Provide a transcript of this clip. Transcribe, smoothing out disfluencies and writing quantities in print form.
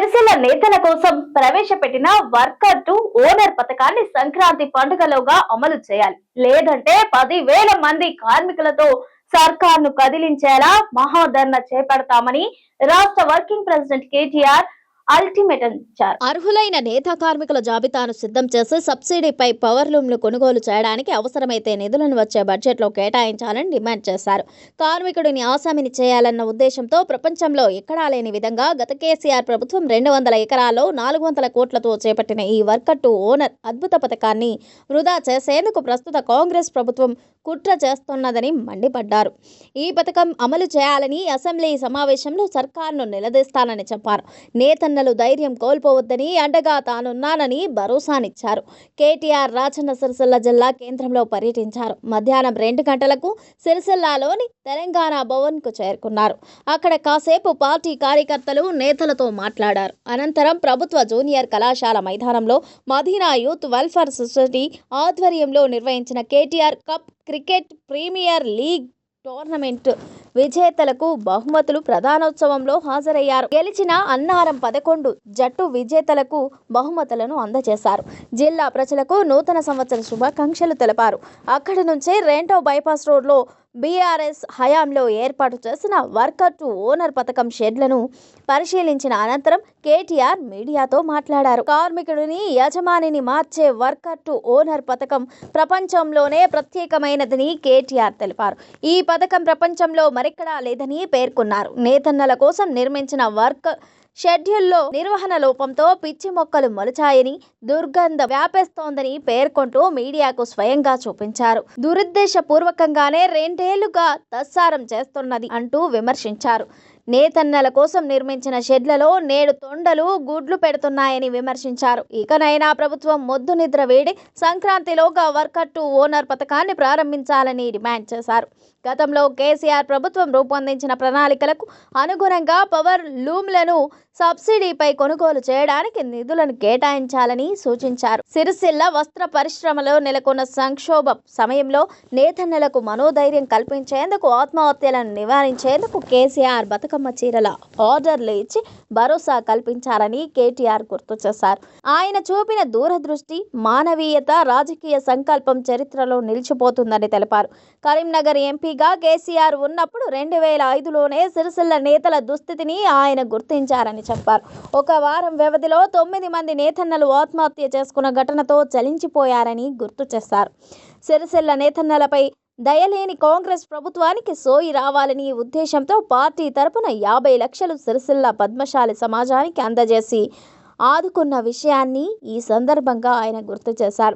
సిరిసిల్ల నేతల కోసం ప్రవేశపెట్టిన వర్కర్ టు ఓనర్ పథకాన్ని సంక్రాంతి పండుగలోగా అమలు చేయాలి. లేదంటే 10,000 మంది కార్మికులతో సర్కార్ను కదిలించేలా మహాధర్నా చేపడతామని రాష్ట్ర వర్కింగ్ ప్రెసిడెంట్ కేటీఆర్ అల్టిమేటం ఇచ్చారు. అర్హులైన నేత కార్మికుల జాబితాను సిద్ధం చేసి సబ్సిడీపై పవర్ లూమ్లు కొనుగోలు చేయడానికి అవసరమైతే నిధులను వచ్చే బడ్జెట్లో కేటాయించాలని డిమాండ్ చేశారు. కార్మికుడిని ఆసామిని చేయాలన్న ఉద్దేశంతో ప్రపంచంలో ఎక్కడా లేని విధంగా గత కేసీఆర్ ప్రభుత్వం 200 ఎకరాల్లో 400 కోట్లతో చేపట్టిన ఈ వర్కర్ టు ఓనర్ అద్భుత పథకాన్ని వృధా చేసేందుకు ప్రస్తుత కాంగ్రెస్ ప్రభుత్వం కుట్ర చేస్తున్నదని మండిపడ్డారు. ఈ పథకం అమలు చేయాలని అసెంబ్లీ సమావేశంలో సర్కార్ను నిలదీస్తానని చెప్పారు. నేతన్నలు ధైర్యం కోల్పోవద్దని, అండగా తానున్నానని భరోసానిచ్చారు. కేటీఆర్ రాజన్న సిరిసిల్ల జిల్లా కేంద్రంలో పర్యటించారు. మధ్యాహ్నం 2 గంటలకు సిరిసిల్లాలోని తెలంగాణ భవన్కు చేరుకున్నారు. అక్కడ కాసేపు పార్టీ కార్యకర్తలు, నేతలతో మాట్లాడారు. అనంతరం ప్రభుత్వ జూనియర్ కళాశాల మైదానంలో మదీనా యూత్ వెల్ఫేర్ సొసైటీ ఆధ్వర్యంలో నిర్వహించిన KTR cup cricket premier league tournament విజేతలకు బహుమతులు ప్రధానోత్సవంలో హాజరయ్యారు. గెలిచిన అన్నారం 11 జట్టు విజేతలకు బహుమతులను అందజేశారు. జిల్లా ప్రజలకు నూతన సంవత్సర శుభాకాంక్షలు తెలిపారు. అక్కడి నుంచే రెండో బైపాస్ రోడ్లో బీఆర్ఎస్ హయాంలో ఏర్పాటు చేసిన వర్కర్ టు ఓనర్ పథకం షెడ్లను పరిశీలించిన అనంతరం కేటీఆర్ మీడియాతో మాట్లాడారు. కార్మికుడిని యజమానిని మార్చే వర్కర్ టు ఓనర్ పథకం ప్రపంచంలోనే ప్రత్యేకమైనదని కేటీఆర్ తెలిపారు. ఈ పథకం ప్రపంచంలో మరెక్కడా లేదని పేర్కొన్నారు. నేతన్నల కోసం నిర్మించిన వర్క్ షెడ్యూల్లో నిర్వహణ లోపంతో పిచ్చి మొక్కలు మొలిచాయని, దుర్గంధ వ్యాపిస్తోందని పేర్కొంటూ మీడియాకు స్వయంగా చూపించారు. దురుద్దేశపూర్వకంగానే 2 ఏళ్లుగా తస్సారం చేస్తున్నది అంటూ విమర్శించారు. నేతన్నల కోసం నిర్మించిన షెడ్లలో నేడు తొండలు గుడ్లు పెడుతున్నాయని విమర్శించారు. ఇకనైనా ప్రభుత్వం మొద్దు నిద్ర వేడి సంక్రాంతిలోగా వర్కర్ టు ఓనర్ పథకాన్ని ప్రారంభించాలని డిమాండ్ చేశారు. గతంలో కేసీఆర్ ప్రభుత్వం రూపొందించిన ప్రణాళికలకు అనుగుణంగా పవర్ లూమ్లను సబ్సిడీపై కొనుగోలు చేయడానికి నిధులను కేటాయించాలని సూచించారు. సిరిసిల్ల వస్త్ర పరిశ్రమలో నెలకొన్న సంక్షోభ సమయంలో నేతన్నలకు మనోధైర్యం కల్పించేందుకు, ఆత్మహత్యలను నివారించేందుకు కేసీఆర్ బతుకమ్మ చీరల ఆర్డర్లు ఇచ్చి భరోసా కల్పించారని కేటీఆర్ గుర్తు చేశారు. ఆయన చూపిన దూరదృష్టి, మానవీయత, రాజకీయ సంకల్పం చరిత్రలో నిలిచిపోతుందని తెలిపారు. కరీంనగర్ ఎంపీగా కేసీఆర్ ఉన్నప్పుడు 2005లోనే సిరిసిల్ల నేతల దుస్థితిని ఆయన గుర్తించారని చెప్పారు. ఒక వారం వ్యవధిలో 9 మంది నేతన్నలు ఆత్మహత్య చేసుకున్న ఘటనతో చలించిపోయారని గుర్తు చేశారు. సిరిసిల్ల నేతన్నలపై దయలేని కాంగ్రెస్ ప్రభుత్వానికి సోయి రావాలని ఉద్దేశంతో పార్టీ తరపున 50 లక్షలు సిరిసిల్ల పద్మశాలి సమాజానికి అందజేసి ఆదుకున్న విషయాన్ని ఈ సందర్భంగా ఆయన గుర్తు చేశారు.